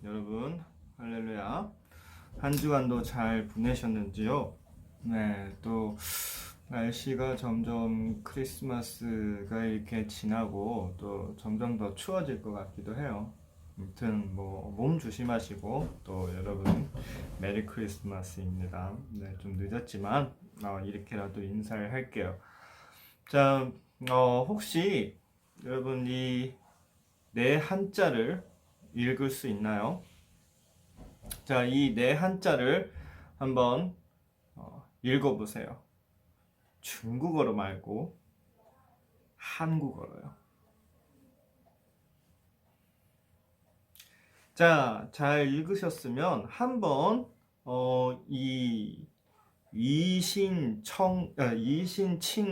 여러분, 할렐루야. 한 주간도 잘 보내셨는지요? 네, 또 날씨가 점점 크리스마스가 이렇게 지나고 또 점점 더 추워질 것 같기도 해요. 아무튼 뭐 몸 조심하시고 또 여러분 메리 크리스마스입니다. 네, 좀 늦었지만 이렇게라도 인사를 할게요. 자, 혹시 여러분 이 네 한자를 읽을 수 있나요? 자, 이 네 한자를 한번 읽어보세요. 중국어로 말고 한국어로요. 자, 잘 읽으셨으면 한번 이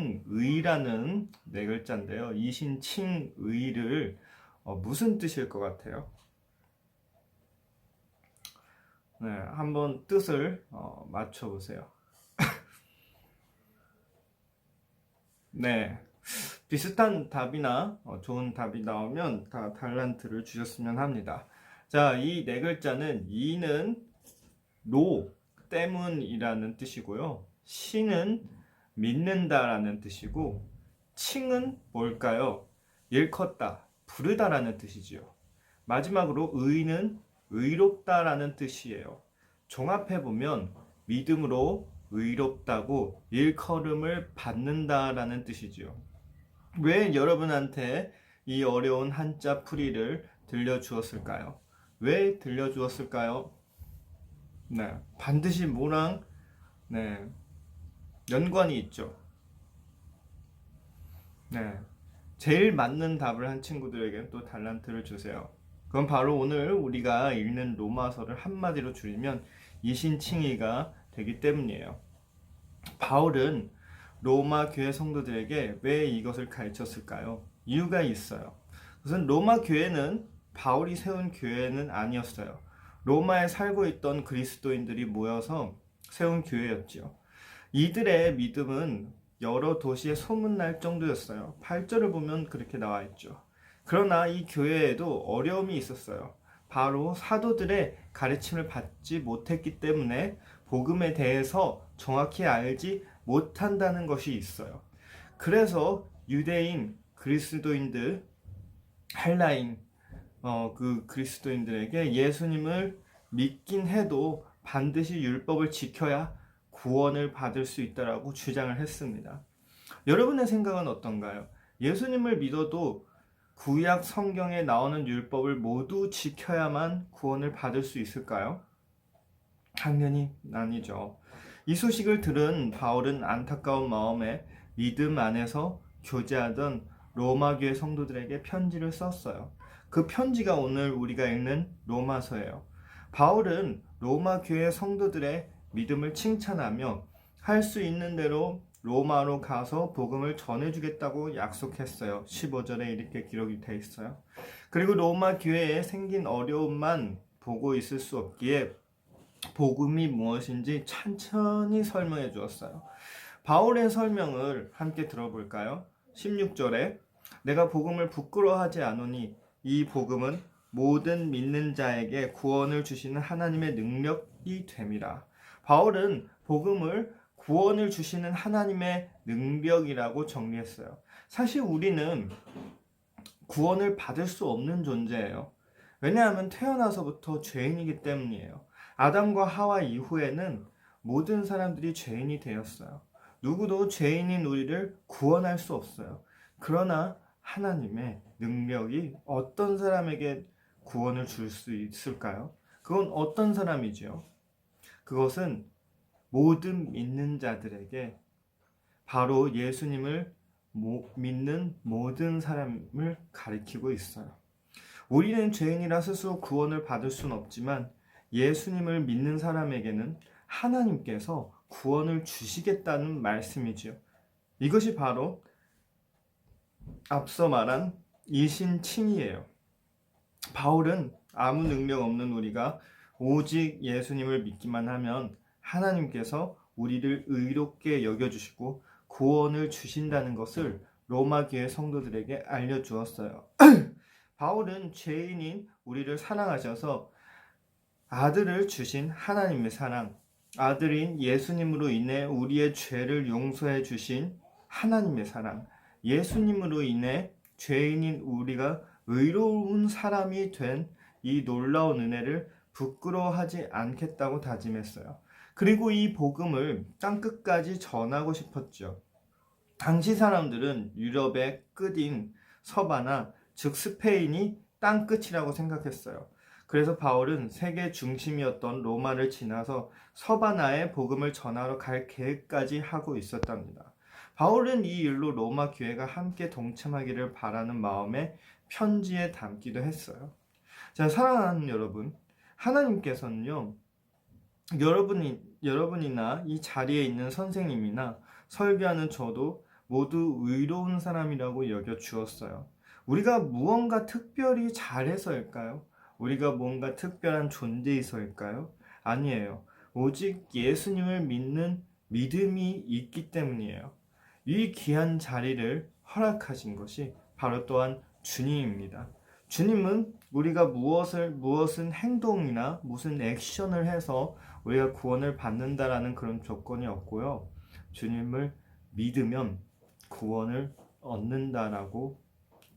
이신칭의라는 네 글자인데요. 이신칭의를 무슨 뜻일 것 같아요? 네, 한번 뜻을 맞춰보세요. 네, 비슷한 답이나 좋은 답이 나오면 다 달란트를 주셨으면 합니다. 자, 이 네 글자는 이는 로 때문이라는 뜻이고요. 신은 믿는다라는 뜻이고 칭은 뭘까요? 일컫다, 부르다라는 뜻이지요. 마지막으로 의는 의롭다라는 뜻이에요. 종합해 보면 믿음으로 의롭다고 일컬음을 받는다라는 뜻이지요. 왜 여러분한테 이 어려운 한자 풀이를 들려주었을까요? 왜 들려주었을까요? 네, 반드시 뭐랑 네, 연관이 있죠. 네, 제일 맞는 답을 한 친구들에게 또 달란트를 주세요. 그건 바로 오늘 우리가 읽는 로마서를 한마디로 줄이면 이신칭의가 되기 때문이에요. 바울은 로마 교회 성도들에게 왜 이것을 가르쳤을까요? 이유가 있어요. 우선 로마 교회는 바울이 세운 교회는 아니었어요. 로마에 살고 있던 그리스도인들이 모여서 세운 교회였지요. 이들의 믿음은 여러 도시에 소문날 정도였어요. 8절을 보면 그렇게 나와 있죠. 그러나 이 교회에도 어려움이 있었어요. 바로 사도들의 가르침을 받지 못했기 때문에 복음에 대해서 정확히 알지 못한다는 것이 있어요. 그래서 유대인, 그리스도인들, 헬라인, 그 그리스도인들에게 예수님을 믿긴 해도 반드시 율법을 지켜야 구원을 받을 수 있다라고 주장을 했습니다. 여러분의 생각은 어떤가요? 예수님을 믿어도 구약 성경에 나오는 율법을 모두 지켜야만 구원을 받을 수 있을까요? 당연히 아니죠. 이 소식을 들은 바울은 안타까운 마음에 믿음 안에서 교제하던 로마 교회 성도들에게 편지를 썼어요. 그 편지가 오늘 우리가 읽는 로마서예요. 바울은 로마 교회 성도들의 믿음을 칭찬하며 할 수 있는 대로 로마로 가서 복음을 전해주겠다고 약속했어요. 15절에 이렇게 기록이 돼 있어요. 그리고 로마 교회에 생긴 어려움만 보고 있을 수 없기에 복음이 무엇인지 천천히 설명해 주었어요. 바울의 설명을 함께 들어볼까요? 16절에 내가 복음을 부끄러워하지 않으니 이 복음은 모든 믿는 자에게 구원을 주시는 하나님의 능력이 됨이라. 바울은 복음을 구원을 주시는 하나님의 능력이라고 정리했어요. 사실 우리는 구원을 받을 수 없는 존재예요. 왜냐하면 태어나서부터 죄인이기 때문이에요. 아담과 하와 이후에는 모든 사람들이 죄인이 되었어요. 누구도 죄인인 우리를 구원할 수 없어요. 그러나 하나님의 능력이 어떤 사람에게 구원을 줄 수 있을까요? 그건 어떤 사람이지요? 그것은 모든 믿는 자들에게 바로 예수님을 믿는 모든 사람을 가리키고 있어요. 우리는 죄인이라 스스로 구원을 받을 수는 없지만 예수님을 믿는 사람에게는 하나님께서 구원을 주시겠다는 말씀이지요. 이것이 바로 앞서 말한 이신칭이에요. 바울은 아무 능력 없는 우리가 오직 예수님을 믿기만 하면 하나님께서 우리를 의롭게 여겨주시고 구원을 주신다는 것을 로마 교회 성도들에게 알려주었어요. 바울은 죄인인 우리를 사랑하셔서 아들을 주신 하나님의 사랑, 아들인 예수님으로 인해 우리의 죄를 용서해 주신 하나님의 사랑, 예수님으로 인해 죄인인 우리가 의로운 사람이 된 이 놀라운 은혜를 부끄러워하지 않겠다고 다짐했어요. 그리고 이 복음을 땅끝까지 전하고 싶었죠. 당시 사람들은 유럽의 끝인 서바나, 즉 스페인이 땅끝이라고 생각했어요. 그래서 바울은 세계 중심이었던 로마를 지나서 서바나에 복음을 전하러 갈 계획까지 하고 있었답니다. 바울은 이 일로 로마 교회가 함께 동참하기를 바라는 마음에 편지에 담기도 했어요. 자, 사랑하는 여러분, 하나님께서는요, 여러분이나 이 자리에 있는 선생님이나 설교하는 저도 모두 의로운 사람이라고 여겨 주었어요. 우리가 무언가 특별히 잘해서일까요? 우리가 뭔가 특별한 존재이서일까요? 아니에요. 오직 예수님을 믿는 믿음이 있기 때문이에요. 이 귀한 자리를 허락하신 것이 바로 또한 주님입니다. 주님은 우리가 무슨 행동이나 무슨 액션을 해서 우리가 구원을 받는다라는 그런 조건이 없고요. 주님을 믿으면 구원을 얻는다라고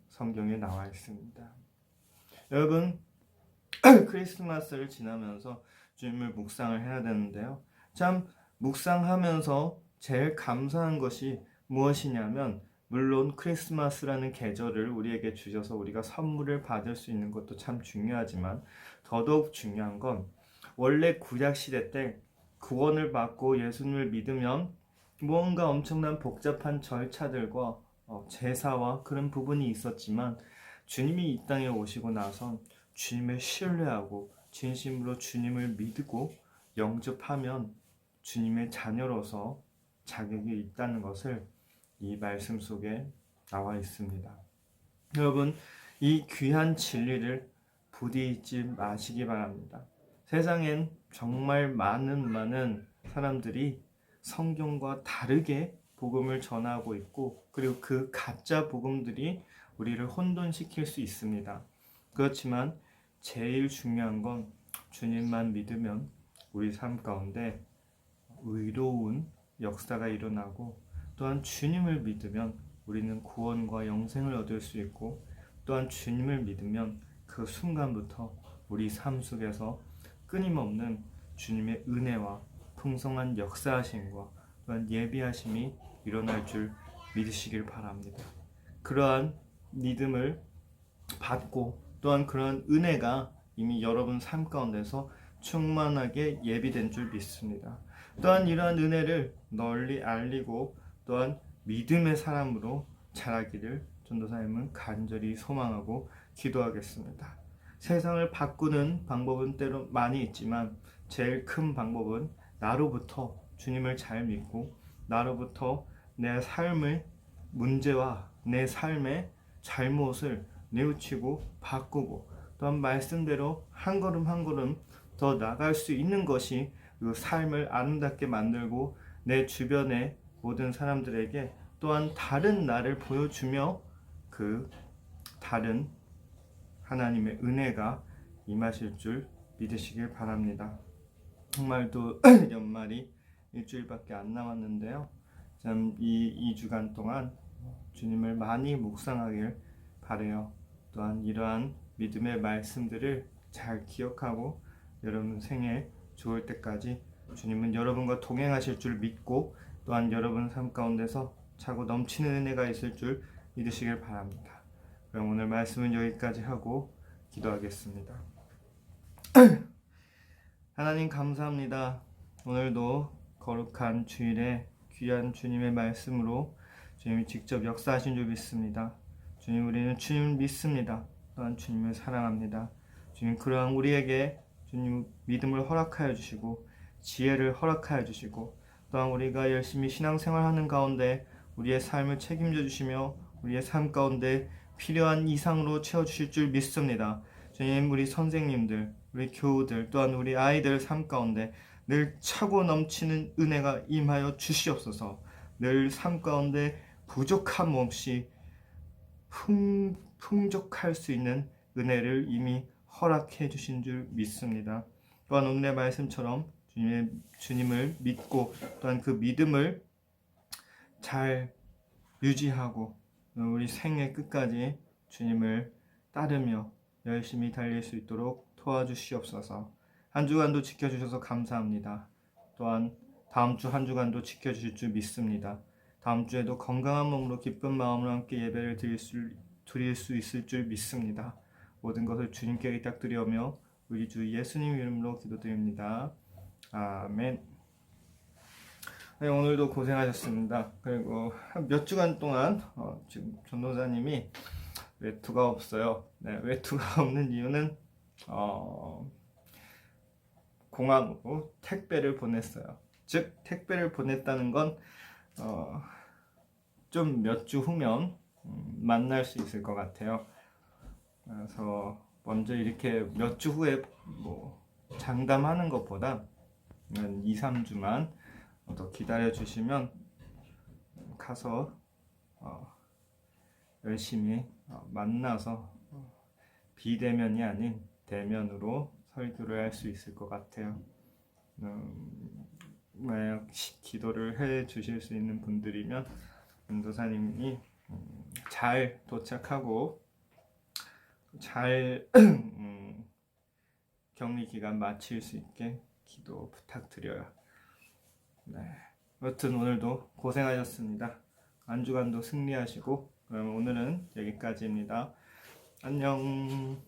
성경에 나와 있습니다. 여러분, 크리스마스를 지나면서 주님을 묵상을 해야 되는데요. 참 묵상하면서 제일 감사한 것이 무엇이냐면, 물론 크리스마스라는 계절을 우리에게 주셔서 우리가 선물을 받을 수 있는 것도 참 중요하지만, 더더욱 중요한 건 원래 구약시대 때 구원을 받고 예수님을 믿으면 무언가 엄청난 복잡한 절차들과 제사와 그런 부분이 있었지만, 주님이 이 땅에 오시고 나선 주님을 신뢰하고 진심으로 주님을 믿고 영접하면 주님의 자녀로서 자격이 있다는 것을 이 말씀 속에 나와 있습니다. 여러분, 이 귀한 진리를 부디 잊지 마시기 바랍니다. 세상엔 정말 많은 사람들이 성경과 다르게 복음을 전하고 있고, 그리고 그 가짜 복음들이 우리를 혼돈시킬 수 있습니다. 그렇지만 제일 중요한 건 주님만 믿으면 우리 삶 가운데 의로운 역사가 일어나고, 또한 주님을 믿으면 우리는 구원과 영생을 얻을 수 있고, 또한 주님을 믿으면 그 순간부터 우리 삶 속에서 끊임없는 주님의 은혜와 풍성한 역사하심과 또한 예비하심이 일어날 줄 믿으시길 바랍니다. 그러한 믿음을 받고 또한 그러한 은혜가 이미 여러분 삶 가운데서 충만하게 예비된 줄 믿습니다. 또한 이러한 은혜를 널리 알리고 또한 믿음의 사람으로 자라기를 전도사님은 간절히 소망하고 기도하겠습니다. 세상을 바꾸는 방법은 때로 많이 있지만 제일 큰 방법은 나로부터 주님을 잘 믿고, 나로부터 내 삶의 문제와 내 삶의 잘못을 뉘우치고 바꾸고, 또한 말씀대로 한 걸음 한 걸음 더 나갈 수 있는 것이 그 삶을 아름답게 만들고 내 주변의 모든 사람들에게 또한 다른 나를 보여주며 그 다른 하나님의 은혜가 임하실 줄 믿으시길 바랍니다. 정말 또 연말이 일주일밖에 안 남았는데요. 참 이 2주간 동안 주님을 많이 묵상하길 바라요. 또한 이러한 믿음의 말씀들을 잘 기억하고 여러분 생에 좋을 때까지 주님은 여러분과 동행하실 줄 믿고, 또한 여러분 삶 가운데서 차고 넘치는 은혜가 있을 줄 믿으시길 바랍니다. 그럼 오늘 말씀은 여기까지 하고 기도하겠습니다. 하나님 감사합니다. 오늘도 거룩한 주일에 귀한 주님의 말씀으로 주님이 직접 역사하신 줄 믿습니다. 주님, 우리는 주님을 믿습니다. 또한 주님을 사랑합니다. 주님, 그러한 우리에게 주님 믿음을 허락하여 주시고 지혜를 허락하여 주시고, 또한 우리가 열심히 신앙생활하는 가운데 우리의 삶을 책임져 주시며 우리의 삶 가운데 필요한 이상으로 채워주실 줄 믿습니다. 주님, 우리 선생님들, 우리 교우들, 또한 우리 아이들 삶 가운데 늘 차고 넘치는 은혜가 임하여 주시옵소서. 늘 삶 가운데 부족함 없이 풍족할 수 있는 은혜를 이미 허락해 주신 줄 믿습니다. 또한 오늘의 말씀처럼 주님을 믿고 또한 그 믿음을 잘 유지하고 우리 생애 끝까지 주님을 따르며 열심히 달릴 수 있도록 도와주시옵소서. 한 주간도 지켜주셔서 감사합니다. 또한 다음 주 한 주간도 지켜주실 줄 믿습니다. 다음 주에도 건강한 몸으로 기쁜 마음으로 함께 예배를 드릴 수 있을 줄 믿습니다. 모든 것을 주님께 의탁드리오며 우리 주 예수님 이름으로 기도드립니다. 아멘. 네, 오늘도 고생하셨습니다. 그리고 몇 주간 동안 지금 전도사님이 외투가 없어요. 네, 외투가 없는 이유는 공항으로 택배를 보냈어요. 즉 택배를 보냈다는 건 좀 몇 주 후면 만날 수 있을 것 같아요. 그래서 먼저 이렇게 몇 주 후에 뭐 장담하는 것보다 2, 3주만 더 기다려 주시면 가서 열심히 만나서 비대면이 아닌 대면으로 설교를 할 수 있을 것 같아요. 만약 기도를 해 주실 수 있는 분들이면 전도사님이 잘 도착하고 잘 격리 기간 마칠 수 있게 기도 부탁드려요. 네. 여튼 오늘도 고생하셨습니다. 한 주간도 승리하시고 그럼 오늘은 여기까지입니다. 안녕.